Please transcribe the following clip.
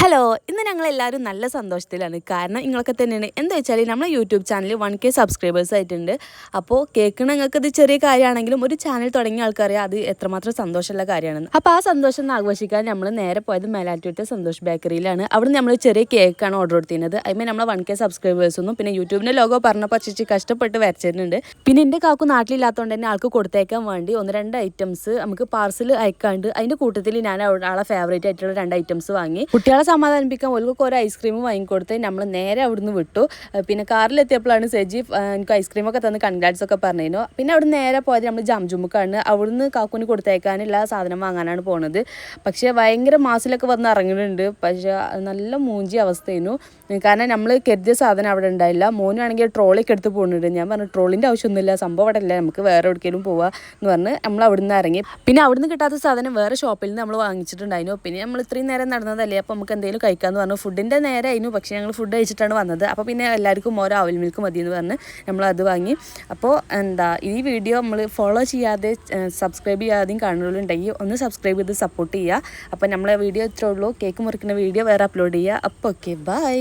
Hello, ഇന്ന് ഞങ്ങളെല്ലാവരും നല്ല സന്തോഷത്തിലാണ്. കാരണം നിങ്ങളൊക്കെ തന്നെയാണ്. എന്താ വെച്ചാൽ നമ്മളെ യൂട്യൂബ് ചാനൽ 1K സബ്സ്ക്രൈബേഴ്സ് ആയിട്ടുണ്ട്. അപ്പോൾ കേൾക്കണ നിങ്ങൾക്കത് ചെറിയ കാര്യമാണെങ്കിലും ഒരു ചാനൽ തുടങ്ങിയ ആൾക്കറിയാം അത് എത്രമാത്രം സന്തോഷമുള്ള കാര്യമാണെന്ന്. അപ്പോൾ ആ സന്തോഷം ഒന്ന് ആഘോഷിക്കാൻ നമ്മൾ നേരെ പോയത് മേലാറ്റൂരത്തെ സന്തോഷ് ബേക്കറിയിലാണ്. അവിടെ നമ്മൾ ചെറിയ കേക്കാണ് ഓർഡർ കൊടുത്തിരുന്നത്. അതിന് നമ്മളെ 1K സബ്സ്ക്രൈബേഴ്സൊന്നും പിന്നെ യൂട്യൂബിൻ്റെ ലോഗോ പറഞ്ഞപ്പോൾ ചേച്ചി കഷ്ടപ്പെട്ട് വരച്ചിട്ടുണ്ട്. പിന്നെ എൻ്റെ കാക്കു നാട്ടിലില്ലാത്തതുകൊണ്ട് തന്നെ ആൾക്ക് കൊടുത്തേക്കാൻ വേണ്ടി 1-2 ഐറ്റംസ് നമുക്ക് പാർസൽ അയക്കാണ്ട് അതിൻ്റെ കൂട്ടത്തിൽ ഞാൻ ആളെ ഫേവറേറ്റ് ആയിട്ടുള്ള 2 ഐറ്റംസ് വാങ്ങി. കുട്ടികളെ സമാധാനിപ്പിക്കാൻ ഓൽക്കൊക്കെ ഒരു ഐസ്ക്രീം വാങ്ങിക്കൊടുത്ത് നമ്മൾ നേരെ അവിടുന്ന് വിട്ടു. പിന്നെ കാറിലെത്തിയപ്പോഴാണ് സജീവ് എനിക്ക് ഐസ്ക്രീമൊക്കെ തന്ന് കൺഗ്രാറ്റ്സ് ഒക്കെ പറഞ്ഞിരുന്നു. പിന്നെ അവിടുന്ന് നേരെ പോയത് നമ്മൾ ജംജുമുക്കാണ്. അവിടുന്ന് കാക്കുന് കൊടുത്തേക്കാനുള്ള സാധനം വാങ്ങാനാണ് പോണത്. പക്ഷേ ഭയങ്കര മാസിലൊക്കെ വന്ന് ഇറങ്ങുന്നുണ്ട്. പക്ഷേ നല്ല മൂഞ്ചി അവസ്ഥയായിരുന്നു. കാരണം നമ്മൾ കരുതിയ സാധനം അവിടെ ഉണ്ടായില്ല. മോനാണെങ്കിൽ ട്രോളിയൊക്കെ എടുത്ത് പോകുന്നുണ്ട്. ഞാൻ പറഞ്ഞു ട്രോളിൻ്റെ ആവശ്യമൊന്നുമില്ല, സംഭവം അവിടെ അല്ല, നമുക്ക് വേറെ എവിടേക്കെങ്കിലും പോവാം എന്ന് പറഞ്ഞ് നമ്മൾ അവിടുന്ന് ഇറങ്ങി. പിന്നെ അവിടുന്ന് കിട്ടാത്ത സാധനം വേറെ ഷോപ്പിൽ നിന്ന് നമ്മൾ വാങ്ങിച്ചിട്ടുണ്ടായിരുന്നു. പിന്നെ നമ്മൾ ഇത്രയും നേരം നടന്നതല്ലേ, അപ്പോൾ നമുക്ക് എന്തെങ്കിലും കഴിക്കാമെന്ന് പറഞ്ഞു. ഫുഡിൻ്റെ നേരമായിരുന്നു, പക്ഷേ ഞങ്ങൾ ഫുഡ് കഴിച്ചിട്ടാണ് വന്നത്. അപ്പോൾ പിന്നെ എല്ലാവർക്കും ഓരോ അവൽ മിൽക്ക് മതി എന്ന് പറഞ്ഞ് നമ്മളത് വാങ്ങി. അപ്പോൾ ഈ വീഡിയോ നമ്മൾ ഫോളോ ചെയ്യാതെ സബ്സ്ക്രൈബ് ചെയ്യാതെയും കാണുന്നുണ്ടെങ്കിൽ ഒന്ന് സബ്സ്ക്രൈബ് ചെയ്ത് സപ്പോർട്ട് ചെയ്യുക. അപ്പോൾ നമ്മളെ വീഡിയോ ഇത്രേ ഉള്ളൂ. കേക്ക് മുറിക്കുന്ന വീഡിയോ വേറെ അപ്ലോഡ് ചെയ്യുക. അപ്പോൾ ഓക്കെ, ബൈ.